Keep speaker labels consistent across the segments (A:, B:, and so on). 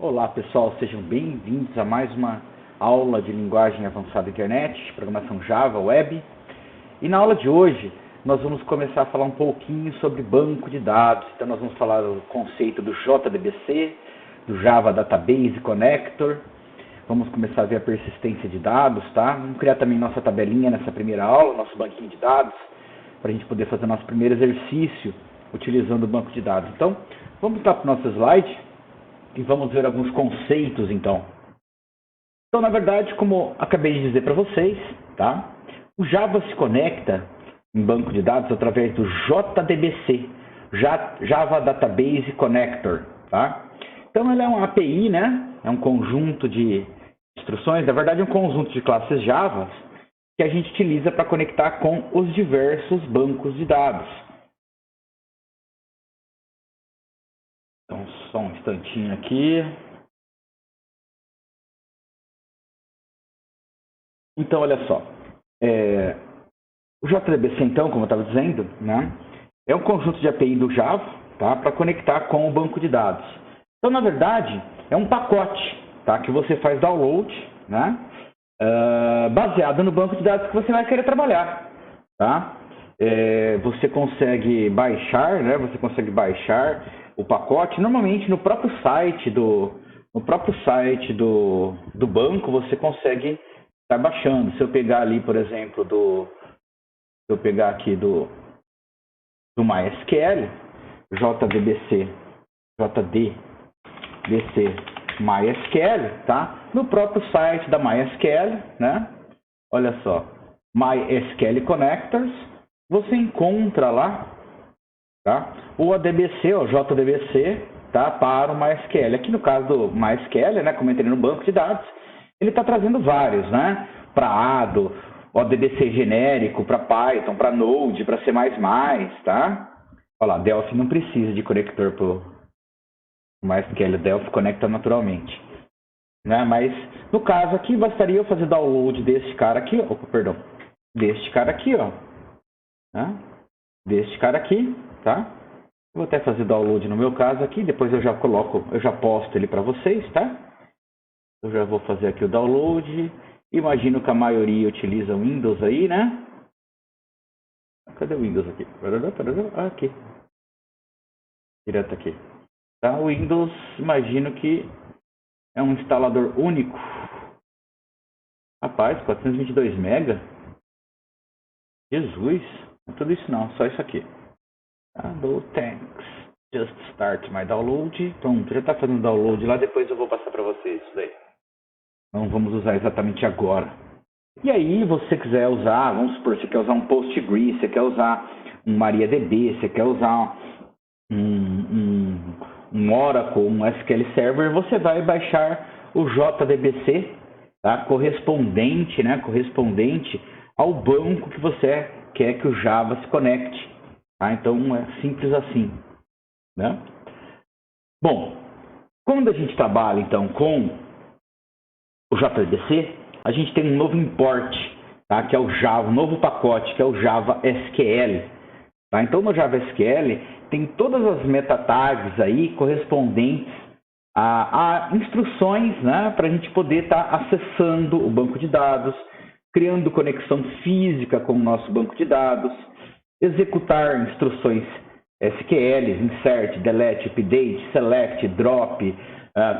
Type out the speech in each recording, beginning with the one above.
A: Olá pessoal, sejam bem-vindos a mais uma aula de linguagem avançada internet, programação Java, web. E na aula de hoje nós vamos começar a falar um pouquinho sobre banco de dados. Então nós vamos falar do conceito do JDBC, do Java Database Connector. Vamos começar a ver a persistência de dados, tá? Vamos criar também nossa tabelinha nessa primeira aula, nosso banquinho de dados, para a gente poder fazer nosso primeiro exercício utilizando o banco de dados. Então, vamos lá para o nosso slide e vamos ver alguns conceitos, então. Então, na verdade, como acabei de dizer para vocês, tá? O Java se conecta em banco de dados através do JDBC, Java Database Connector, tá? Então, ela é uma API, né? É um conjunto de instruções, na verdade, é um conjunto de classes Java que a gente utiliza para conectar com os diversos bancos de dados. Então, só um instantinho aqui. Então, olha só. O JDBC, então, como eu estava dizendo, né, é um conjunto de API do Java, tá, para conectar com o banco de dados. Então, na verdade, é um pacote, tá, que você faz download, né, baseado no banco de dados que você vai querer trabalhar. Tá? Você consegue baixar, né, o pacote, normalmente no próprio site do banco você consegue estar baixando. Se eu pegar ali, por exemplo, se eu pegar aqui do MySQL, JDBC MySQL, tá? No próprio site da MySQL, né? Olha só, MySQL Connectors, você encontra lá, tá? O ADBC, o JDBC, tá? Para o MySQL. Aqui no caso do MySQL, né? Como eu entrei no banco de dados, ele está trazendo vários, né? Para ADO, o ADBC genérico, para Python, para Node, para C++, tá? Olha lá, Delphi não precisa de conector para o MySQL, Delphi conecta naturalmente. Né? Mas no caso aqui bastaria eu fazer download deste cara aqui, deste cara aqui, ó, né? Deste cara aqui, tá? Vou até fazer download no meu caso aqui, depois eu já posto ele para vocês, tá? Eu já vou fazer aqui o download. Imagino que a maioria utiliza Windows aí, né? Cadê o Windows aqui? Aqui. Direto aqui. Tá? O Windows, imagino que é um instalador único. Rapaz, 422 MB? Jesus, não é tudo isso não, só isso aqui. Thanks. Just start my download. Pronto, já está fazendo download lá, depois eu vou passar para vocês isso daí. Não vamos usar exatamente agora. E aí, você quiser usar, vamos supor, você quer usar um PostgreSQL, você quer usar um MariaDB, você quer usar um Oracle, um SQL Server, você vai baixar o JDBC, tá? correspondente ao banco que você quer que o Java se conecte. Tá? Então, é simples assim. Né? Bom, quando a gente trabalha, então, com o JDBC, a gente tem um novo import, tá? Que é o Java, um novo pacote, que é o Java SQL. Tá? Então, no Java SQL, tem todas as meta tags aí correspondentes a instruções, né, para a gente poder estar acessando o banco de dados, criando conexão física com o nosso banco de dados, executar instruções SQL, insert, delete, update, select, drop,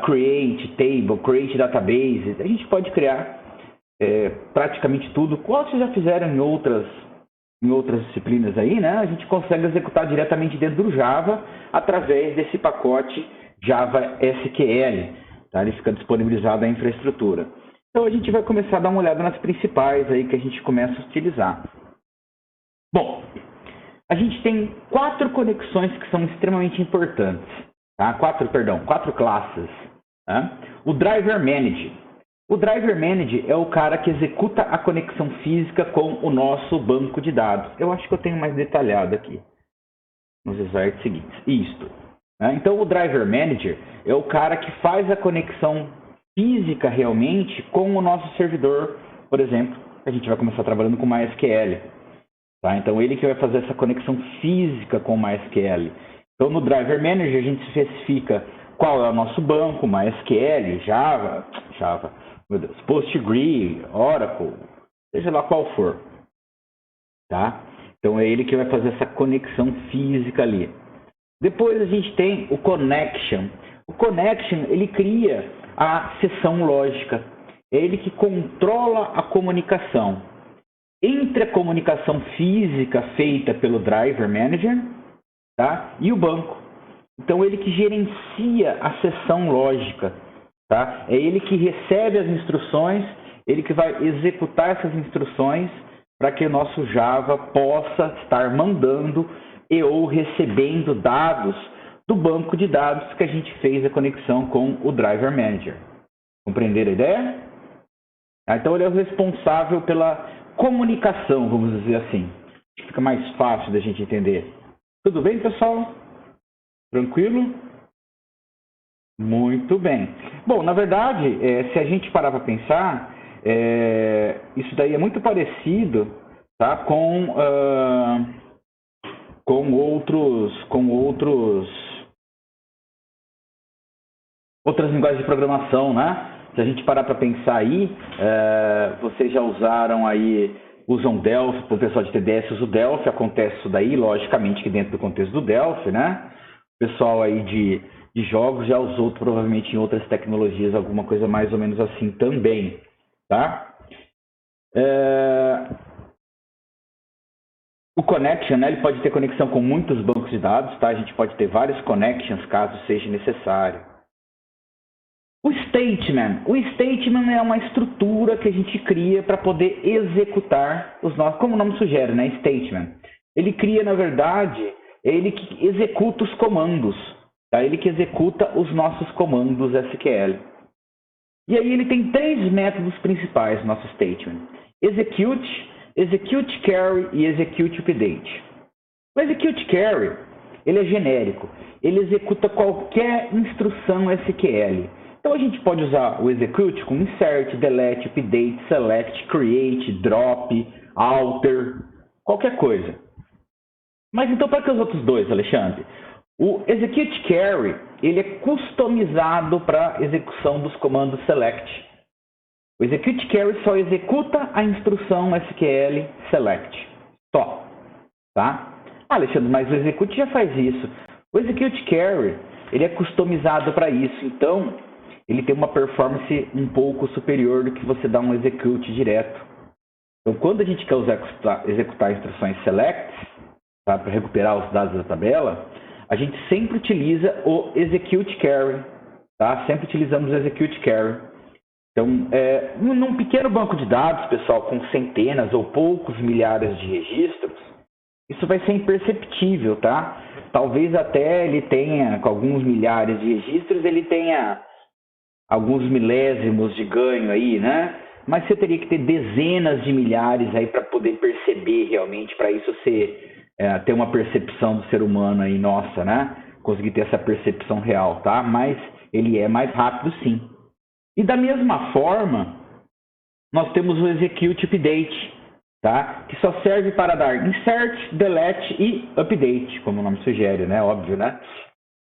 A: create table, create database. A gente pode criar praticamente tudo, qual vocês já fizeram em outras disciplinas aí, né? A gente consegue executar diretamente dentro do Java através desse pacote Java SQL, tá? Ele fica disponibilizado na infraestrutura. Então a gente vai começar a dar uma olhada nas principais aí que a gente começa a utilizar. Bom, a gente tem 4 conexões que são extremamente importantes, tá? 4 classes. Tá? O Driver Manager. O Driver Manager é o cara que executa a conexão física com o nosso banco de dados. Eu acho que eu tenho mais detalhado aqui nos slides seguintes. Isto. Né? Então, o Driver Manager é o cara que faz a conexão física realmente com o nosso servidor. Por exemplo, a gente vai começar trabalhando com MySQL. Tá? Então, ele que vai fazer essa conexão física com o MySQL. Então, no Driver Manager, a gente especifica qual é o nosso banco, MySQL, Java, meu Deus, PostgreSQL, Oracle, seja lá qual for, tá? Então é ele que vai fazer essa conexão física ali. Depois a gente tem o connection. O connection, ele cria a seção lógica. É ele que controla a comunicação entre a comunicação física feita pelo Driver Manager, tá? E o banco. Então ele que gerencia a seção lógica, tá? É ele que recebe as instruções, ele que vai executar essas instruções para que o nosso Java possa estar mandando e ou recebendo dados do banco de dados que a gente fez a conexão com o Driver Manager. Compreenderam a ideia? Então ele é o responsável pela comunicação, vamos dizer assim. Fica mais fácil da gente entender. Tudo bem, pessoal? Tranquilo? Muito bem. Bom, na verdade, se a gente parar para pensar, isso daí é muito parecido, tá, com outras linguagens de programação, né? Se a gente parar para pensar aí, vocês já usam Delphi, para o pessoal de TDS usa o Delphi, acontece isso daí, logicamente que dentro do contexto do Delphi, né? O pessoal aí de jogos já usou provavelmente em outras tecnologias alguma coisa mais ou menos assim também, tá? O connection, né, ele pode ter conexão com muitos bancos de dados, tá? A gente pode ter vários connections caso seja necessário. O statement é uma estrutura que a gente cria para poder executar os nossos, como o nome sugere, né? Statement. Ele cria, na verdade, ele que executa os comandos, tá? Ele que executa os nossos comandos SQL. E aí ele tem três métodos principais no nosso statement: execute carry e execute update. O execute carry, ele é genérico, ele executa qualquer instrução SQL. Então a gente pode usar o execute com insert, delete, update, select, create, drop, alter, qualquer coisa. Mas então para que os outros dois, Alexandre? O execute carry, ele é customizado para execução dos comandos select. O execute carry só executa a instrução SQL select. Só. Tá? Alexandre, mas o execute já faz isso. O execute carry, ele é customizado para isso. Então, ele tem uma performance um pouco superior do que você dá um execute direto. Então, quando a gente quer executar instruções select, tá, para recuperar os dados da tabela, a gente sempre utiliza o execute carry. Tá? Sempre utilizamos o execute carry. Então, num pequeno banco de dados, pessoal, com centenas ou poucos milhares de registros, isso vai ser imperceptível, tá? Talvez até ele tenha, com alguns milhares de registros, ele tenha alguns milésimos de ganho aí, né? Mas você teria que ter dezenas de milhares aí para poder perceber realmente, para isso ter uma percepção do ser humano aí, nossa, né? Conseguir ter essa percepção real, tá? Mas ele é mais rápido, sim. E da mesma forma, nós temos o execute update, tá? Que só serve para dar insert, delete e update, como o nome sugere, né? Óbvio, né?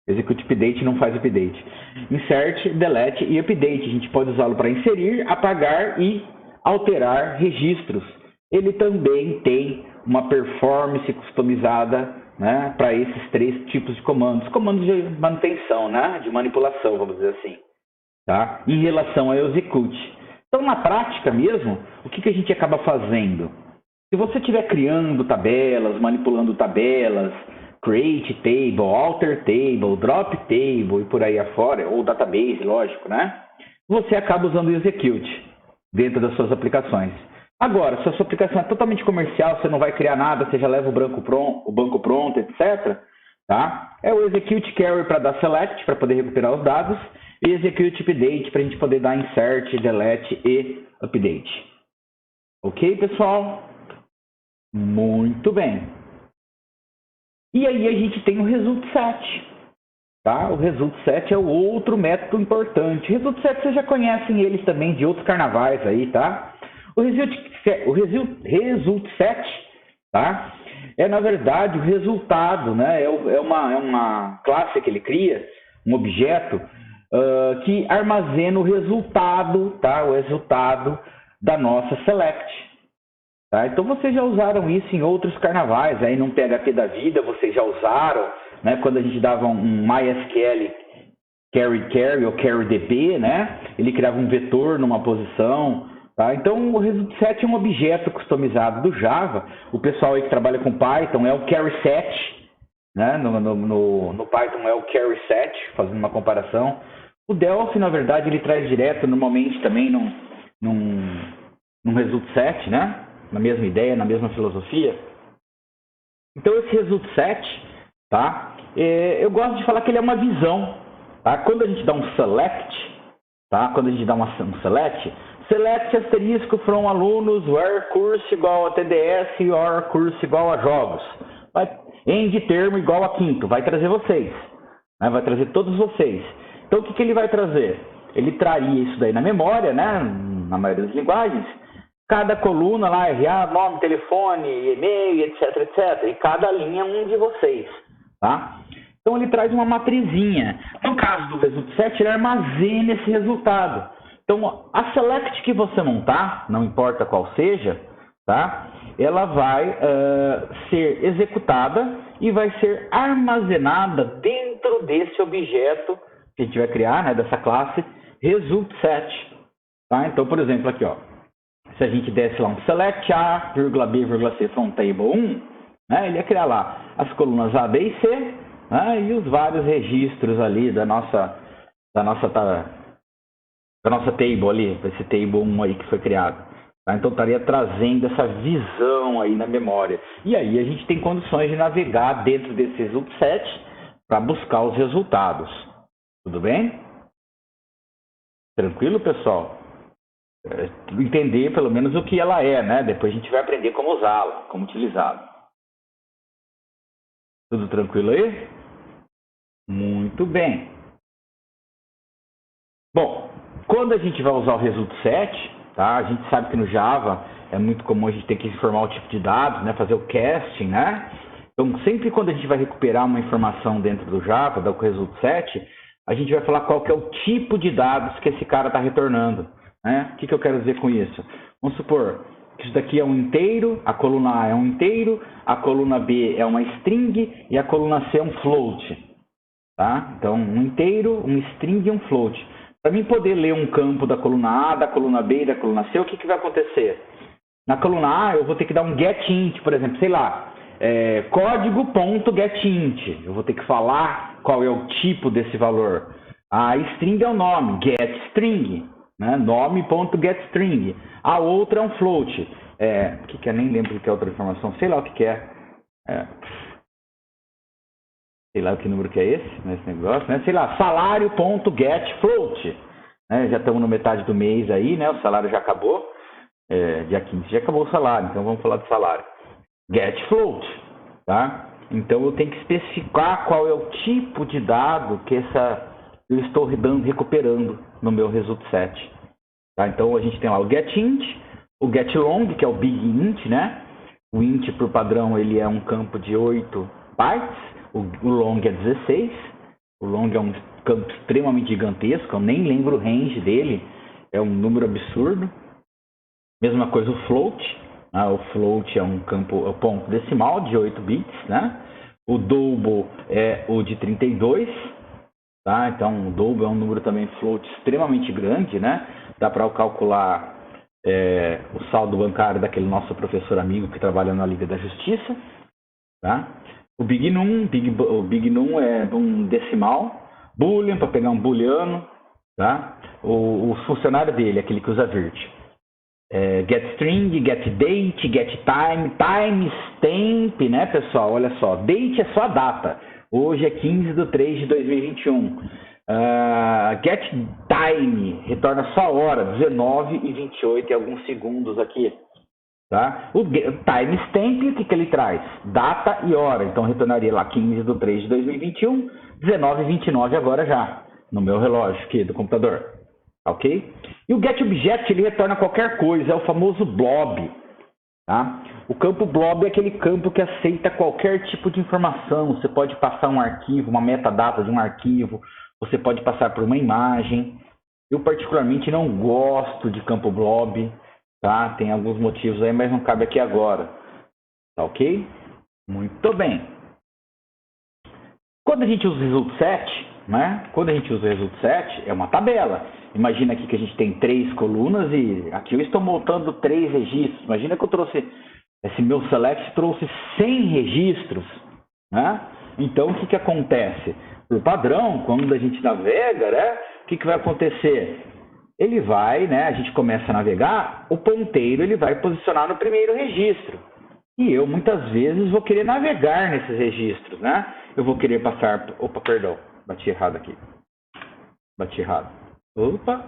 A: Execute update não faz update. Insert, delete e update. A gente pode usá-lo para inserir, apagar e alterar registros. Ele também tem uma performance customizada, né, para esses três tipos de comandos. Comandos de manutenção, né? De manipulação, vamos dizer assim. Tá? Em relação ao execute. Então, na prática mesmo, o que a gente acaba fazendo? Se você estiver criando tabelas, manipulando tabelas, create table, alter table, drop table e por aí afora, ou database, lógico, né? Você acaba usando o execute dentro das suas aplicações. Agora, se a sua aplicação é totalmente comercial, você não vai criar nada, você já leva o banco pronto, etc. Tá? É o execute carry para dar select, para poder recuperar os dados, e execute update para a gente poder dar insert, delete e update. Ok, pessoal? Muito bem. E aí a gente tem o result set. Tá? O result set é o outro método importante. O result set vocês já conhecem eles também de outros carnavais aí, tá? O result set, tá? É na verdade o resultado, né? É uma classe que ele cria um objeto que armazena o resultado, tá? O resultado da nossa select. Tá? Então vocês já usaram isso em outros carnavais, aí no PHP da vida vocês já usaram, né? Quando a gente dava um MySQL carry ou carry_db, né? Ele criava um vetor numa posição, tá? Então o result set é um objeto customizado do Java. O pessoal aí que trabalha com Python é o carry set, né? No Python é o carry set, fazendo uma comparação. O Delphi, na verdade, ele traz direto, normalmente também num result set, né? Na mesma ideia, na mesma filosofia. Então esse result set, tá? Eu gosto de falar que ele é uma visão, tá? Quando a gente dá um select, tá? Quando a gente dá um select asterisco from alunos where curso igual a TDS or curso igual a jogos. End termo igual a quinto, vai trazer vocês, né? Vai trazer todos vocês. Então o que ele vai trazer? Ele traria isso daí na memória, né? Na maioria das linguagens. Cada coluna lá, RA, nome, telefone, e-mail, etc, etc. E cada linha um de vocês, tá? Então ele traz uma matrizinha. No caso do result set, ele armazena esse resultado. Então a select que você montar, não importa qual seja, tá? Ela vai ser executada e vai ser armazenada dentro desse objeto que a gente vai criar, né? Dessa classe result set, tá? Então, por exemplo, aqui, ó. Se a gente desse lá um select A, B, C from table 1, né, ele ia criar lá as colunas A, B e C, né, e os vários registros ali da nossa table ali, esse table 1 aí que foi criado. Tá? Então estaria trazendo essa visão aí na memória. E aí a gente tem condições de navegar dentro desse result set para buscar os resultados. Tudo bem? Tranquilo, pessoal? Entender pelo menos o que ela é, né? Depois a gente vai aprender como usá-la, como utilizá-la. Tudo tranquilo aí? Muito bem. Bom, quando a gente vai usar o result set, tá? A gente sabe que no Java é muito comum a gente ter que informar o tipo de dados, né? Fazer o casting, né? Então, sempre quando a gente vai recuperar uma informação dentro do Java, do result set, a gente vai falar qual que é o tipo de dados que esse cara está retornando. Né? O que eu quero dizer com isso? Vamos supor que isso daqui é um inteiro, a coluna A é um inteiro, a coluna B é uma string e a coluna C é um float. Tá? Então, um inteiro, um string e um float. Para mim poder ler um campo da coluna A, da coluna B e da coluna C, o que vai acontecer? Na coluna A eu vou ter que dar um getInt, por exemplo, sei lá, código.getInt. Eu vou ter que falar qual é o tipo desse valor. A string é o nome, getString. Né? Nome.getString. A outra é um float. O que é? Nem lembro o que é outra informação. Sei lá o que é. Sei lá que número que é esse, nesse negócio. Né? Sei lá, salário.getFloat. Né? Já estamos na metade do mês aí, né? O salário já acabou. Dia 15 já acabou o salário, então vamos falar do salário. GetFloat. Tá? Então eu tenho que especificar qual é o tipo de dado que eu estou recuperando no meu result set. Tá? Então a gente tem lá o getInt, o getLong, que é o big int, né? O int por padrão ele é um campo de 8 bytes, o long é 16. O long é um campo extremamente gigantesco, eu nem lembro o range dele, é um número absurdo. Mesma coisa o float, né? O float é um ponto decimal de 8 bits, né? O double é o de 32. Tá? Então, o double é um número também float extremamente grande, né? Dá para calcular o saldo bancário daquele nosso professor amigo que trabalha na Liga da Justiça. Tá? O Big Num é um decimal, Boolean para pegar um booleano. Tá? O funcionário dele, aquele que usa virt. GetString, GetDate, GetTime, timestamp, né, pessoal? Olha só, date é só a data. Hoje é 15/3/2021. GetTime retorna só a hora, 19h28 e alguns segundos aqui. Tá? O timestamp, o que ele traz? Data e hora. Então retornaria lá 15/3/2021, 19h29 agora já, no meu relógio aqui do computador. Ok? E o getObject ele retorna qualquer coisa, é o famoso blob. Tá? O campo blob é aquele campo que aceita qualquer tipo de informação. Você pode passar um arquivo, uma metadata de um arquivo, você pode passar por uma imagem. Eu particularmente não gosto de campo blob, tá? Tem alguns motivos aí, mas não cabe aqui agora. Tá ok? Muito bem. Quando a gente usa o result set, né? Quando a gente usa o result set, é uma tabela. Imagina aqui que a gente tem 3 colunas e aqui eu estou montando 3 registros. Imagina que eu trouxe, esse meu select trouxe 100 registros, né? Então, o que acontece? Por padrão, quando a gente navega, né? O que vai acontecer? Ele vai, né? A gente começa a navegar, o ponteiro ele vai posicionar no primeiro registro. E eu, muitas vezes, vou querer navegar nesses registros, né? Eu vou querer passar... Opa, perdão. Bati errado aqui. Bati errado. Opa.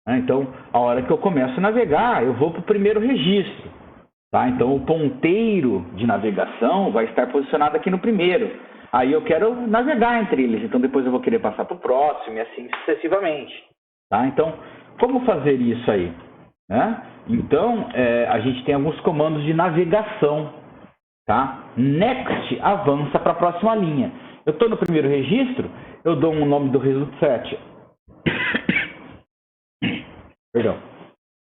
A: Então, a hora que eu começo a navegar, eu vou para o primeiro registro. Tá? Então, o ponteiro de navegação vai estar posicionado aqui no primeiro. Aí eu quero navegar entre eles. Então, depois eu vou querer passar para o próximo e assim sucessivamente. Tá? Então, como fazer isso aí? Né? Então, a gente tem alguns comandos de navegação. Tá? Next avança para a próxima linha. Eu estou no primeiro registro, eu dou um nome do result set. Perdão.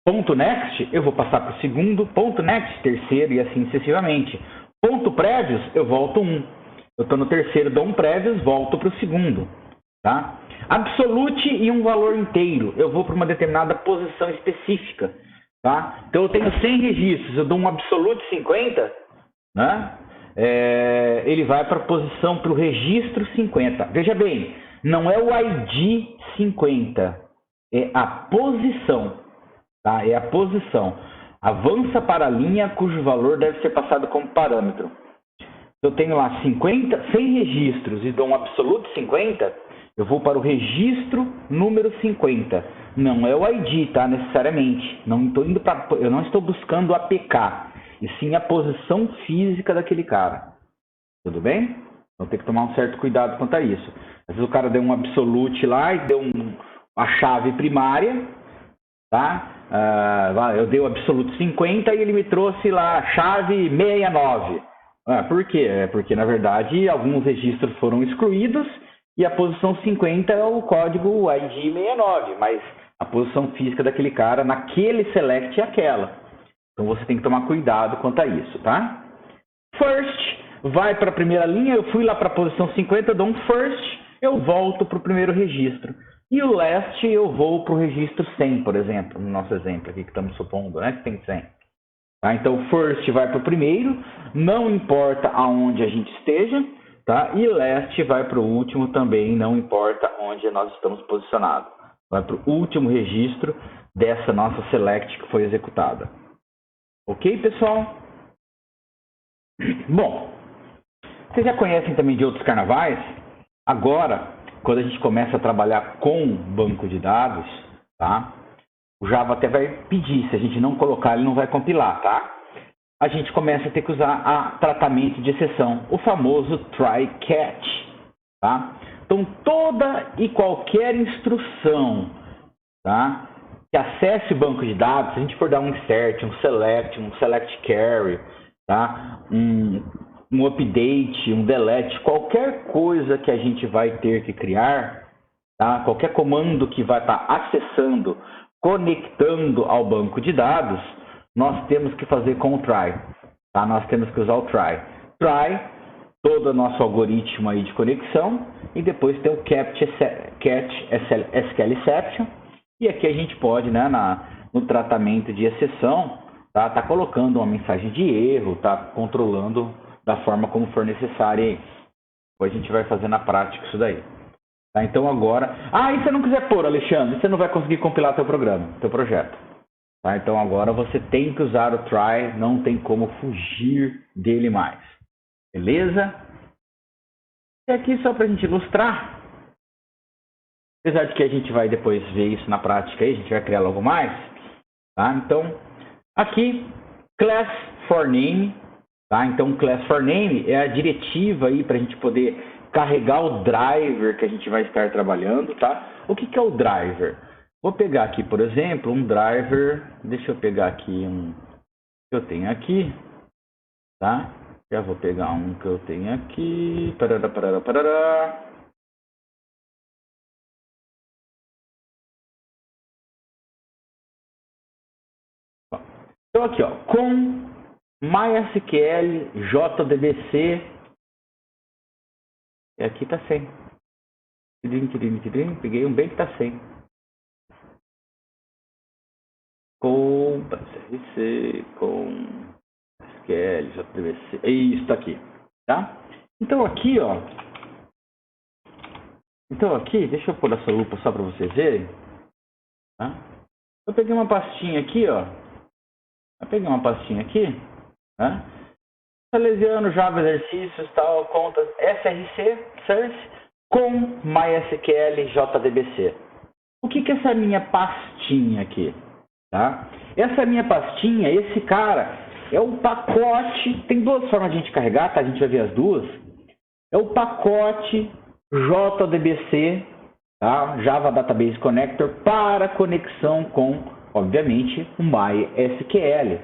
A: Ponto next, eu vou passar para o segundo. Ponto next, terceiro e assim sucessivamente. Ponto prévios, eu volto 1. Eu estou no terceiro, dou um prévios, volto para o segundo. Tá? Absolute e um valor inteiro. Eu vou para uma determinada posição específica. Tá? Então eu tenho 100 registros, eu dou um absolute 50, né? Ele vai para a posição, para o registro 50. Veja bem, não é o ID 50, é a posição. Tá? É a posição. Avança para a linha cujo valor deve ser passado como parâmetro. Eu tenho lá 100 registros e dou um absolute 50, eu vou para o registro número 50. Não é o ID, tá? Necessariamente. Eu não estou buscando APK, e sim a posição física daquele cara. Tudo bem? Então tem que tomar um certo cuidado quanto a isso. Às vezes o cara deu um absolute lá e deu a chave primária, tá? Eu dei o absolute 50 e ele me trouxe lá a chave 69. Por quê? Porque, na verdade, alguns registros foram excluídos e a posição 50 é o código ID 69, mas a posição física daquele cara naquele select é aquela. Então você tem que tomar cuidado quanto a isso, tá? First, vai para a primeira linha, eu fui lá para a posição 50, dou um first, eu volto para o primeiro registro. E o last, eu vou para o registro 100, por exemplo, no nosso exemplo aqui que estamos supondo, né, que tem 100. Tá? Então, first vai para o primeiro, não importa aonde a gente esteja, tá? E last vai para o último também, não importa onde nós estamos posicionados. Vai para o último registro dessa nossa select que foi executada. Ok, pessoal? Bom, vocês já conhecem também de outros carnavais? Agora, quando a gente começa a trabalhar com banco de dados, tá? O Java até vai pedir, se a gente não colocar, ele não vai compilar, tá? A gente começa a ter que usar a tratamento de exceção, o famoso try-catch, tá? Então, toda e qualquer instrução, tá, que acesse o banco de dados, se a gente for dar um insert, um select carry, tá, um update, um delete, qualquer coisa que a gente vai ter que criar, tá, qualquer comando que vai estar acessando, conectando ao banco de dados, nós temos que fazer com o try. Tá? Nós temos que usar o try. Try, todo o nosso algoritmo aí de conexão, e depois tem o catch SQL exception, e aqui a gente pode, né, no tratamento de exceção, tá colocando uma mensagem de erro, tá controlando da forma como for necessário aí. Depois a gente vai fazer na prática isso daí. Tá, então agora... e se você não quiser pôr, Alexandre, você não vai conseguir compilar teu programa, teu projeto. Tá, então agora você tem que usar o try, não tem como fugir dele mais. Beleza? E aqui só para a gente ilustrar, apesar de que a gente vai depois ver isso na prática, aí, a gente vai criar logo mais. Tá? Então, aqui, class for name. Tá? Então, class for name é a diretiva aí para a gente poder carregar o driver que a gente vai estar trabalhando, tá? O que é o driver? Vou pegar aqui, por exemplo, um driver, deixa eu pegar aqui um que eu tenho aqui, tá? Já vou pegar um que eu tenho aqui, parará. Então aqui, ó, com MySQL, JDBC, e aqui tá sem. Peguei um bem que tá sem. Com SRC, com SQL, JDBC, é isso, tá aqui, tá? Então aqui, ó, deixa eu pôr essa lupa só para vocês verem, tá? Eu peguei uma pastinha aqui, ó, tá? Salesiano, Java, exercícios, tal, contas, SRC, Source, com MySQL, JDBC. O que é essa minha pastinha aqui? Tá? Essa minha pastinha, esse cara, é o pacote, tem duas formas de a gente carregar, tá? A gente vai ver as duas. É o pacote JDBC, tá? Java Database Connector, para conexão com, obviamente, o MySQL.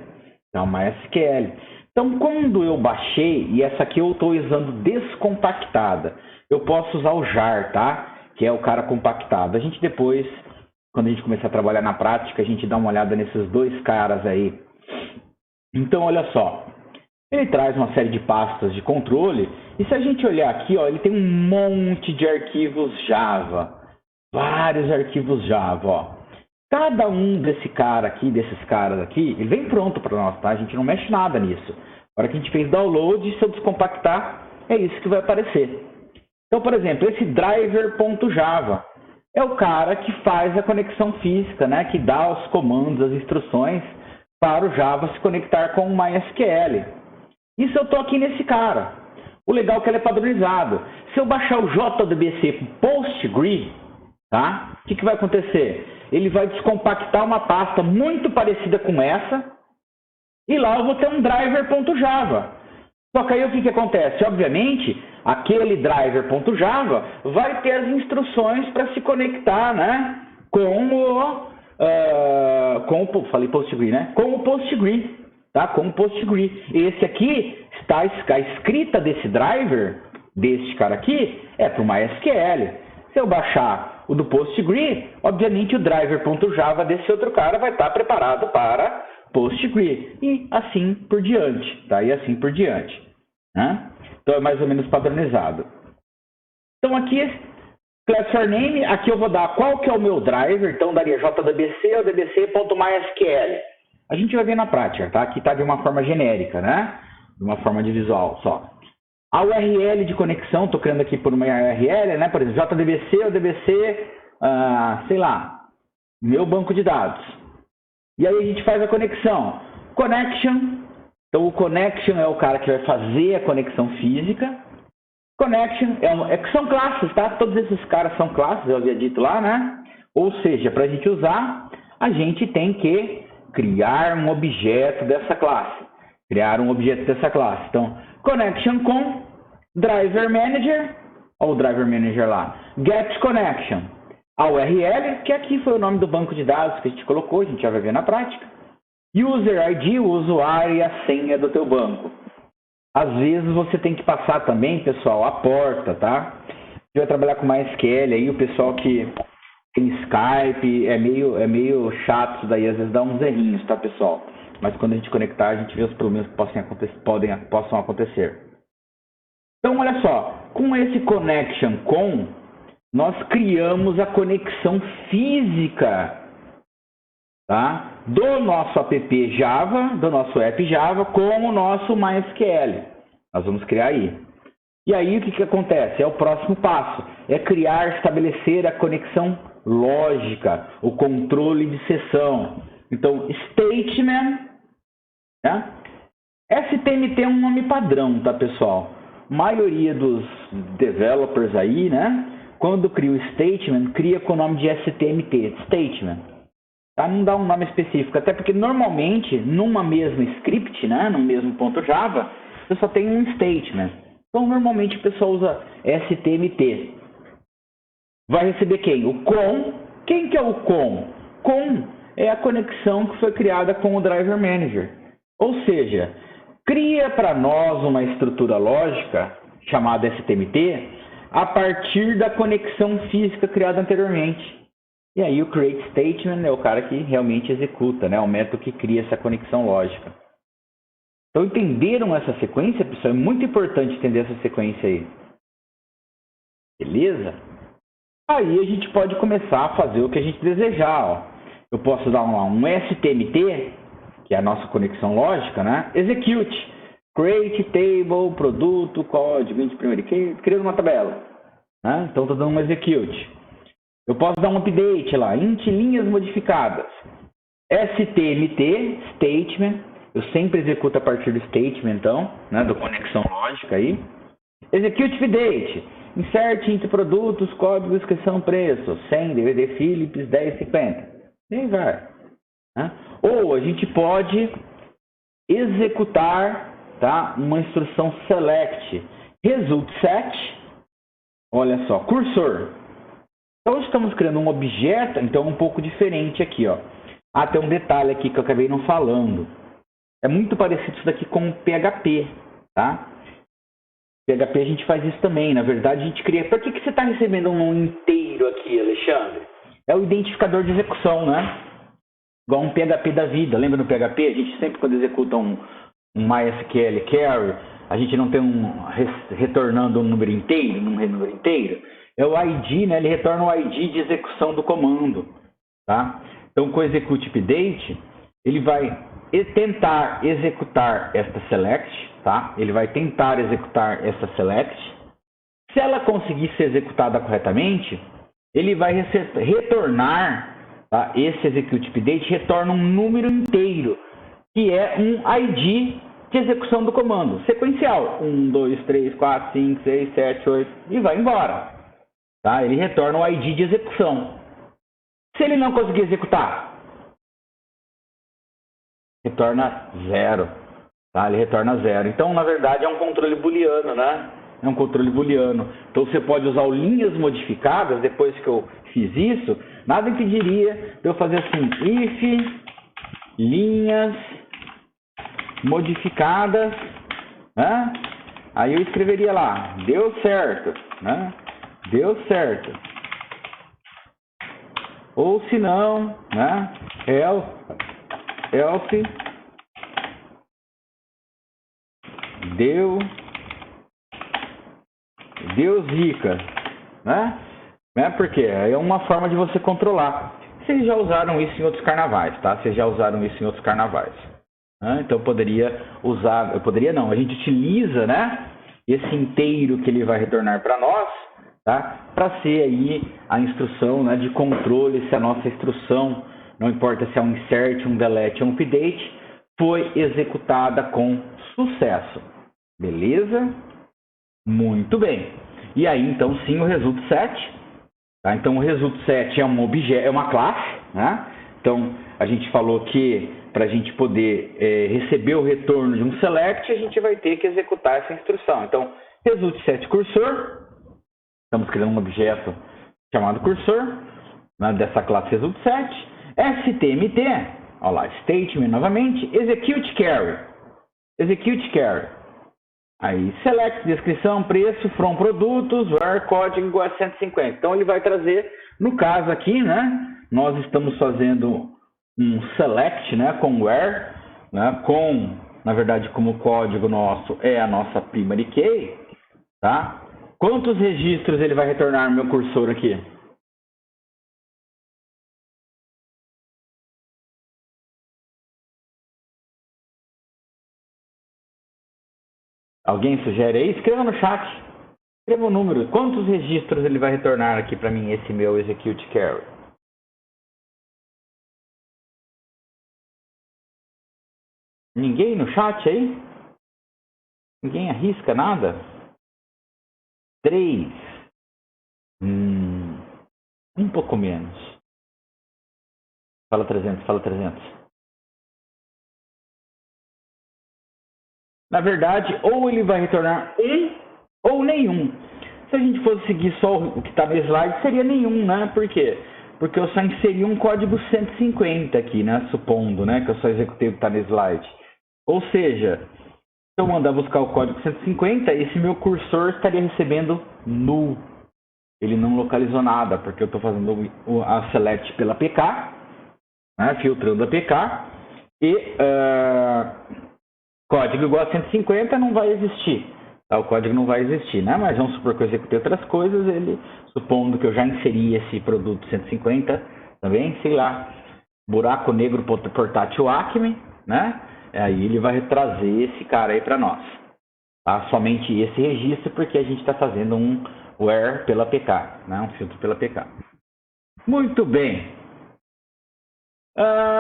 A: Tá? O MySQL. Então, quando eu baixei, e essa aqui eu estou usando descompactada, eu posso usar o jar, tá? Que é o cara compactado. A gente depois, quando a gente começar a trabalhar na prática, a gente dá uma olhada nesses dois caras aí. Então, olha só. Ele traz uma série de pastas de controle. E se a gente olhar aqui, ó, ele tem um monte de arquivos Java. Vários arquivos Java, ó. Cada um desses caras aqui, ele vem pronto para nós, tá? A gente não mexe nada nisso. Na hora que a gente fez download, se eu descompactar, é isso que vai aparecer. Então, por exemplo, esse driver.java é o cara que faz a conexão física, né? Que dá os comandos, as instruções para o Java se conectar com o MySQL. Isso eu estou aqui nesse cara. O legal é que ele é padronizado. Se eu baixar o JDBC Postgre, tá? O que vai acontecer? Ele vai descompactar uma pasta muito parecida com essa, e lá eu vou ter um driver.java. Só que aí o que acontece? Obviamente, aquele driver.java vai ter as instruções para se conectar, né, com o Postgre, né? Com o Postgre, tá? Com o Postgre. Esse aqui está a escrita desse driver, deste cara aqui, é para o MySQL. Se eu baixar o do Postgre, obviamente o driver.java desse outro cara vai estar preparado para Postgre. E assim por diante, tá? E assim por diante, né? Então é mais ou menos padronizado. Então aqui, class for name, aqui eu vou dar qual que é o meu driver, então daria JDBC ou dbc.mysql. A gente vai ver na prática, tá? Aqui está de uma forma genérica, né? De uma forma de visual só. A URL de conexão, estou criando aqui por uma URL, né? Por exemplo, JDBC ou DBC, sei lá, meu banco de dados. E aí a gente faz a conexão. Connection, então o connection é o cara que vai fazer a conexão física. Connection, são classes, tá? Todos esses caras são classes, eu havia dito lá, né? Ou seja, para a gente usar, a gente tem que criar um objeto dessa classe. Então, connection com driver manager, ou driver manager lá, get connection, a URL, que aqui foi o nome do banco de dados que a gente colocou, a gente já vai ver na prática, user ID, o usuário e a senha do teu banco. Às vezes você tem que passar também, pessoal, a porta, tá? Você vai trabalhar com MySQL, aí o pessoal que tem Skype, é meio chato isso daí, às vezes dá uns errinhos, tá, pessoal? Mas quando a gente conectar, a gente vê os problemas que possam acontecer. Então, olha só, com esse connection com, nós criamos a conexão física, tá? Do nosso app Java, do nosso app Java com o nosso MySQL. Nós vamos criar aí. E aí, o que acontece? É o próximo passo. É estabelecer a conexão lógica, o controle de sessão. Então, statement, né? STMT é um nome padrão, tá, pessoal? A maioria dos developers aí, né? Quando cria o statement, cria com o nome de STMT, statement. Tá? Não dá um nome específico, até porque normalmente, numa mesma script, né? No mesmo ponto Java, você só tem um statement. Então, normalmente o pessoal usa STMT. Vai receber quem? O com. Quem que é o com? Com é a conexão que foi criada com o Driver Manager. Ou seja, cria para nós uma estrutura lógica chamada STMT a partir da conexão física criada anteriormente. E aí o create statement é o cara que realmente executa, né? O método que cria essa conexão lógica. Então, entenderam essa sequência, pessoal? É muito importante entender essa sequência aí. Beleza? Aí a gente pode começar a fazer o que a gente desejar. Ó. Eu posso dar um STMT, que é a nossa conexão lógica, né? Execute. Create table, produto, código, primeiro key, criando uma tabela. Né? Então, estou dando um execute. Eu posso dar um update lá, int linhas modificadas. STMT, statement. Eu sempre executo a partir do statement, então, né, do conexão lógica aí. Execute update. Insert entre produtos, código, inscrição, preço. 100, DVD Philips, 10,50. E aí vai. Né? Ou a gente pode executar, tá, uma instrução select. Result set. Olha só, cursor. Então, estamos criando um objeto, então é um pouco diferente aqui, ó. Ah, tem um detalhe aqui que eu acabei não falando. É muito parecido isso daqui com o PHP, tá? PHP a gente faz isso também, na verdade a gente cria... Por que você está recebendo um inteiro aqui, Alexandre? É o identificador de execução, né? Igual um PHP da vida. Lembra no PHP? A gente sempre quando executa um MySQL query, a gente não tem retornando um número inteiro, É o ID, né? Ele retorna o ID de execução do comando, tá? Então, com o execute update, ele vai tentar executar esta select, tá? Ele vai tentar executar essa select. Se ela conseguir ser executada corretamente, ele vai retornar, tá? Esse execute update retorna um número inteiro, que é um ID de execução do comando, sequencial. 1, 2, 3, 4, 5, 6, 7, 8 e vai embora. Tá? Ele retorna o ID de execução. Se ele não conseguir executar, retorna 0. Tá? Ele retorna 0. Então, na verdade, é um controle booleano, né? É um controle booleano. Então, você pode usar o linhas modificadas, depois que eu fiz isso, nada impediria de eu fazer assim, if linhas modificadas, né? Aí eu escreveria lá, deu certo, né? Deu certo. Ou se não, né? Else deu zica, né? Porque é uma forma de você controlar. Vocês já usaram isso em outros carnavais, tá? Vocês já usaram isso em outros carnavais. Né? Então poderia usar, eu poderia não, a gente utiliza, né? Esse inteiro que ele vai retornar para nós, tá? Para ser aí a instrução, né, de controle, se a nossa instrução, não importa se é um insert, um delete ou um update, foi executada com sucesso. Beleza? Muito bem. E aí, então, sim, o result set. Tá? Então, o result set é um objeto, é uma classe, né? Então, a gente falou que para a gente poder receber o retorno de um select, a gente vai ter que executar essa instrução. Então, result set cursor. Estamos criando um objeto chamado cursor, né, dessa classe result set. STMT, olha lá, statement novamente, execute carry. Execute carry. Aí, select, descrição, preço, from produtos, where código igual a 150. Então, ele vai trazer, no caso aqui, né, nós estamos fazendo um select, né, com where, né, na verdade, como o código nosso é a nossa primary key, tá? Quantos registros ele vai retornar no meu cursor aqui? Alguém sugere aí? Escreva no chat. Escreva o número. Quantos registros ele vai retornar aqui para mim, esse meu execute carry? Ninguém no chat aí? Ninguém arrisca nada? 3. Um pouco menos. Fala 300, fala 300. Na verdade, ou ele vai retornar um ou nenhum. Se a gente fosse seguir só o que está no slide, seria nenhum, né? Por quê? Porque eu só inseri um código 150 aqui, né? Supondo, né? Que eu só executei o que está no slide. Ou seja, se eu mandar buscar o código 150, esse meu cursor estaria recebendo null. ele não localizou nada, porque eu estou fazendo a select pela PK, né, filtrando a PK, e código igual a 150 não vai existir. Tá? O código não vai existir, né? Mas vamos supor que eu executei outras coisas, ele, supondo que eu já inseri esse produto 150 também, sei lá, buraco negro portátil Acme, né? Aí ele vai trazer esse cara aí para nós. Tá? Somente esse registro, porque a gente está fazendo um where pela PK, né? Um filtro pela PK. Muito bem.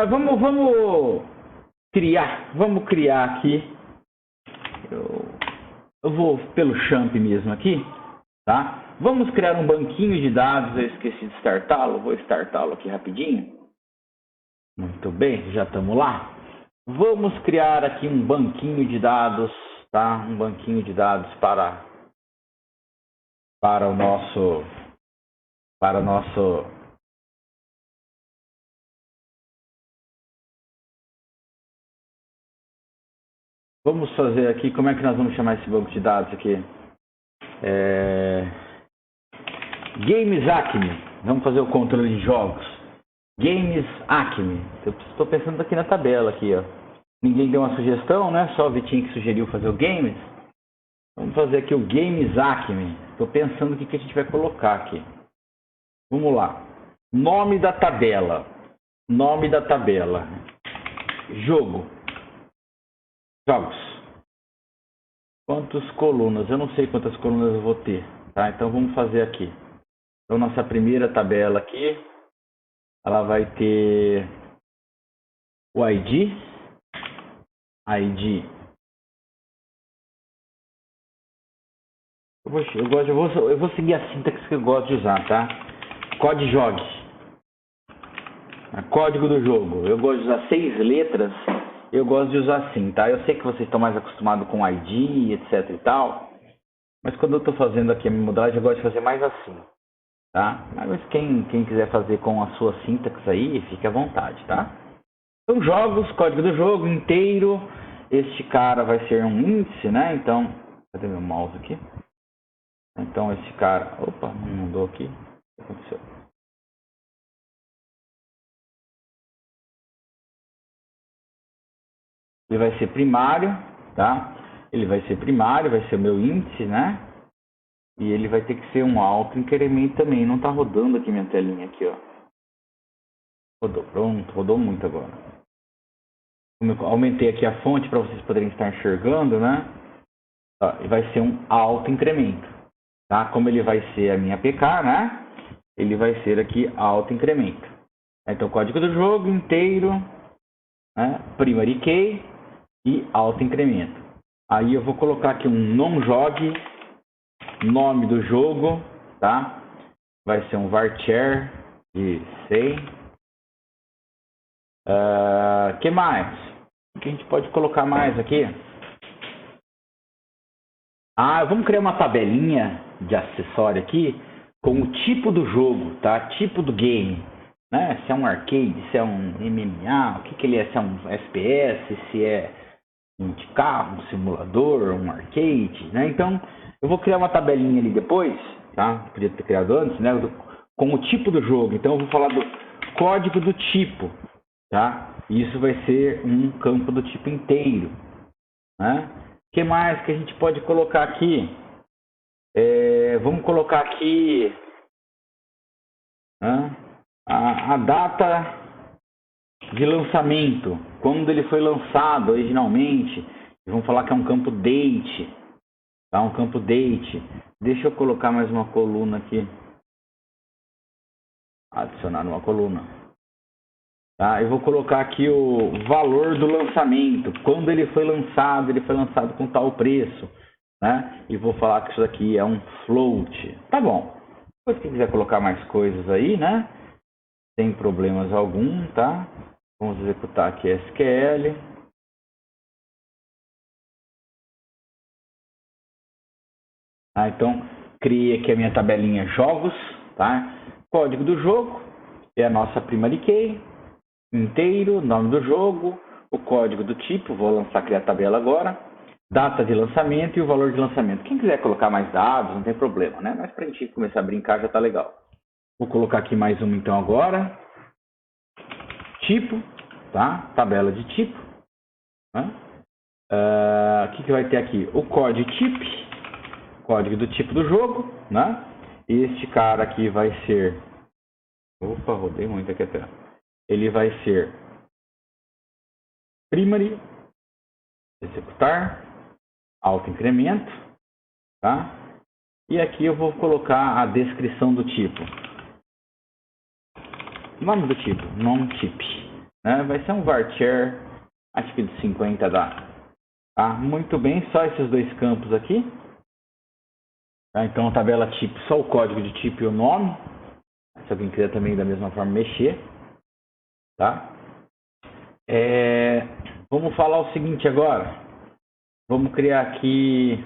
A: Vamos criar aqui. Eu vou pelo champ mesmo aqui, tá? Vamos criar um banquinho de dados. Eu esqueci de startá-lo. Vou startá-lo aqui rapidinho. Muito bem, já estamos lá. Vamos criar aqui um banquinho de dados, tá? Um banquinho de dados para o nosso Vamos fazer aqui, como é que nós vamos chamar esse banco de dados aqui? Games Acme. Vamos fazer o controle de jogos. Games Acme. Eu estou pensando aqui na tabela aqui, ó. Ninguém deu uma sugestão, né? Só o Vitinho que sugeriu fazer o Games. Vamos fazer aqui o Games Acme. Estou pensando o que a gente vai colocar aqui. Vamos lá. Nome da tabela. Nome da tabela. Jogo. Jogos. Quantas colunas? Eu não sei quantas colunas eu vou ter, tá? Então vamos fazer aqui. Então nossa primeira tabela aqui, ela vai ter o ID. Eu vou seguir a sintaxe que eu gosto de usar, tá? Código. Código do jogo. Eu gosto de usar 6 letras. Eu gosto de usar assim, tá? Eu sei que vocês estão mais acostumados com ID, etc e tal. Mas quando eu estou fazendo aqui a minha modelagem, eu gosto de fazer mais assim, tá? Mas quem quiser fazer com a sua sintaxe aí, fique à vontade, tá? Então, jogos, código do jogo inteiro. Este cara vai ser um índice, né? Então, cadê meu mouse aqui? Então, esse cara... Opa, não mudou aqui. O que aconteceu? Ele vai ser primário, tá? Ele vai ser primário, vai ser o meu índice, né? E ele vai ter que ser um alto incremento também. Não tá rodando aqui minha telinha aqui, ó. Rodou, pronto, rodou muito agora. Eu aumentei aqui a fonte para vocês poderem estar enxergando, né? E vai ser um alto incremento, tá? Como ele vai ser a minha PK, né? Ele vai ser aqui alto incremento. Então, código do jogo inteiro, né? Primary key e alto incremento. Aí eu vou colocar aqui um non-jogue, nome do jogo, tá? Vai ser um varchar de 100. Que mais? O que a gente pode colocar mais aqui? Vamos criar uma tabelinha de acessório aqui com o tipo do jogo, tá? Tipo do game, né? Se é um arcade, se é um MMA, o que ele é? Se é um FPS, se é um de carro, um simulador, um arcade, né? Então, eu vou criar uma tabelinha ali depois, tá? Podia ter criado antes, né? Com o tipo do jogo. Então, eu vou falar do código do tipo, tá? Isso vai ser um campo do tipo inteiro, né? O que mais que a gente pode colocar aqui? Vamos colocar aqui a data de lançamento, quando ele foi lançado originalmente. Vamos falar que é um campo date, tá? Um campo date. Deixa eu colocar mais uma coluna aqui. Adicionar uma coluna. Tá? Eu vou colocar aqui o valor do lançamento. Quando ele foi lançado com tal preço, né? E vou falar que isso aqui é um float. Tá bom. Depois, quem quiser colocar mais coisas aí, né? Sem problemas algum, tá? Vamos executar aqui SQL. Então, criei aqui a minha tabelinha jogos, tá? Código do jogo é a nossa primary key, inteiro, nome do jogo, o código do tipo, vou criar a tabela agora. data de lançamento e o valor de lançamento. Quem quiser colocar mais dados, não tem problema, né? Mas para a gente começar a brincar já está legal. Vou colocar aqui mais uma então agora. Tipo, tá? Tabela de tipo. Né? O que vai ter aqui? O código type, código do tipo do jogo, né? Este cara aqui vai ser... Opa, rodei muito aqui até. Ele vai ser primary, executar, auto-incremento, tá? E aqui eu vou colocar a descrição do tipo. Nome do tipo, non-type, né? Vai ser um varchar, acho que de 50 dá. Tá? Muito bem, só esses dois campos aqui. Tá? Então a tabela tipo, só o código de tipo e o nome. Se alguém quiser também da mesma forma mexer. Tá? Vamos falar o seguinte agora. Vamos criar aqui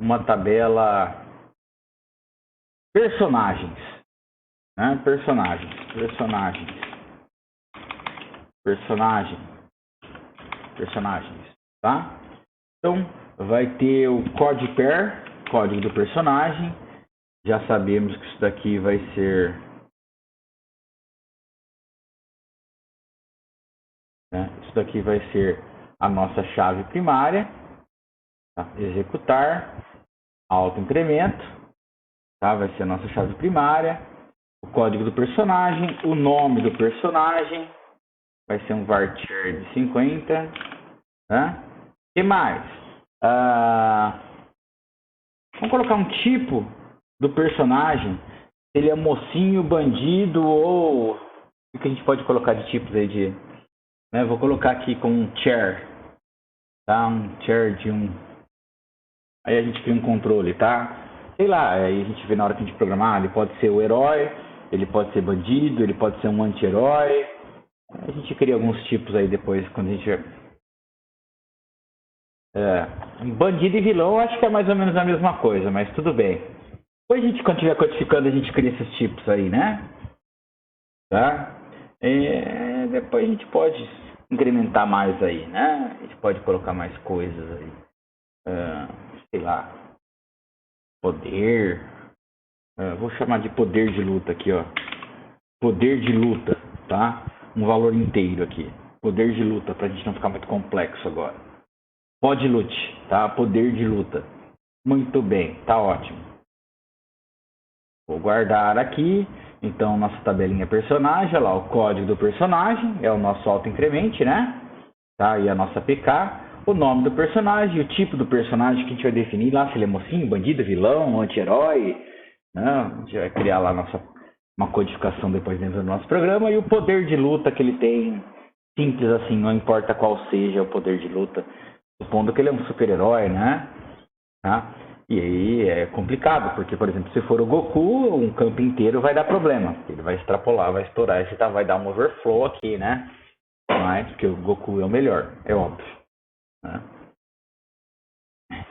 A: uma tabela personagens. Né? Personagens. Tá? Então vai ter o code pair, código do personagem. Já sabemos que isso daqui vai ser, né? Isso daqui vai ser a nossa chave primária. Tá? Executar, auto-incremento, tá? Vai ser a nossa chave primária. O código do personagem, o nome do personagem, vai ser um varchar de 50. Tá? O que mais? Vamos colocar um tipo do personagem, se ele é mocinho, bandido ou o que a gente pode colocar de tipos aí de, né? Vou colocar aqui com um chair, tá? Um chair de um, aí a gente cria um controle, tá? Sei lá, aí a gente vê na hora que a gente programar, ele pode ser o herói, ele pode ser bandido, ele pode ser um anti-herói. A gente cria alguns tipos aí depois quando a gente bandido e vilão, acho que é mais ou menos a mesma coisa, mas tudo bem. Depois a gente, quando estiver codificando, a gente cria esses tipos aí, né? Tá? Depois a gente pode incrementar mais aí, né? A gente pode colocar mais coisas aí. Sei lá. Poder. Vou chamar de poder de luta aqui, ó. Poder de luta, tá? Um valor inteiro aqui. Poder de luta, pra gente não ficar muito complexo agora. Pode lute, tá? Poder de luta. Muito bem, tá ótimo. Vou guardar aqui. Então, nossa tabelinha personagem, olha lá, o código do personagem, é o nosso auto-incremente, né? Tá? E a nossa PK, o nome do personagem, o tipo do personagem que a gente vai definir lá, se ele é mocinho, bandido, vilão, anti-herói, né? A gente vai criar lá uma codificação depois dentro do nosso programa, e o poder de luta que ele tem, simples assim, não importa qual seja o poder de luta, supondo que ele é um super-herói, né? Tá? E aí é complicado, porque, por exemplo, se for o Goku, um campo inteiro vai dar problema. Ele vai extrapolar, vai estourar, vai dar um overflow aqui, né? Mas, porque o Goku é o melhor, é óbvio. Né?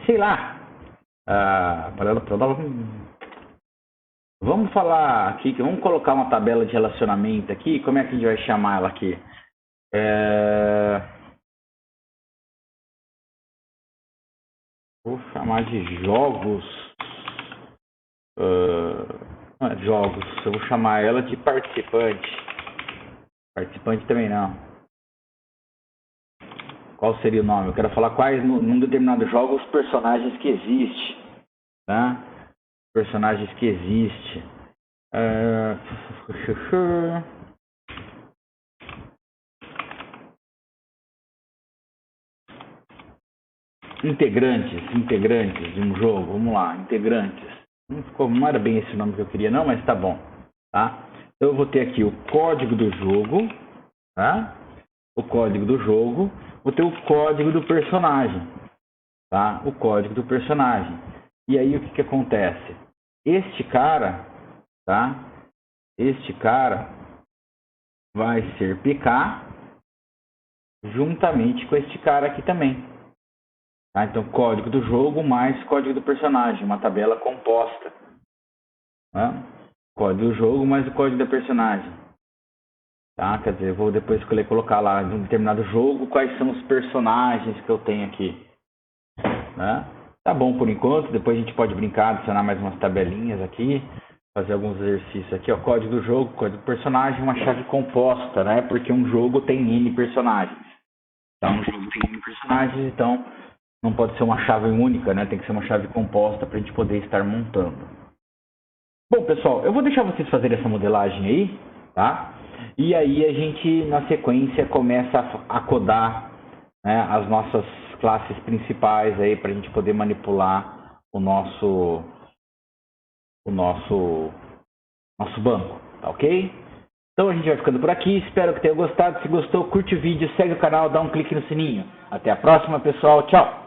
A: Sei lá. Vamos falar aqui, vamos colocar uma tabela de relacionamento aqui. Como é que a gente vai chamar ela aqui? Vou chamar de jogos. Não é jogos. Eu vou chamar ela de participante. Participante também não. Qual seria o nome? Eu quero falar quais, num determinado jogo, os personagens que existem. Tá? Personagens que existem. Integrantes de um jogo. Vamos lá, integrantes. Não era bem esse nome que eu queria não, mas tá bom. Tá? Então eu vou ter aqui o código do jogo. Tá? O código do jogo. Vou ter o código do personagem. Tá? O código do personagem. E aí o que acontece? Este cara, tá? Este cara vai ser PK juntamente com este cara aqui também. Tá? Então, código do jogo mais código do personagem, uma tabela composta. Tá? Código do jogo mais o código do personagem. tá? Quer dizer, eu vou depois escolher colocar lá em um determinado jogo quais são os personagens que eu tenho aqui, né? Tá bom por enquanto, depois a gente pode brincar, adicionar mais umas tabelinhas aqui, fazer alguns exercícios aqui, ó, código do jogo, código do personagem, uma chave composta, né? Porque um jogo tem N personagens. Então, um jogo tem N personagens, então não pode ser uma chave única, né? Tem que ser uma chave composta para a gente poder estar montando. Bom, pessoal, eu vou deixar vocês fazerem essa modelagem aí, tá? E aí a gente, na sequência, começa a codar, né, as nossas classes principais aí para a gente poder manipular o nosso banco, tá ok? Então a gente vai ficando por aqui, espero que tenha gostado. Se gostou, curte o vídeo, segue o canal, dá um clique no sininho. Até a próxima, pessoal, tchau!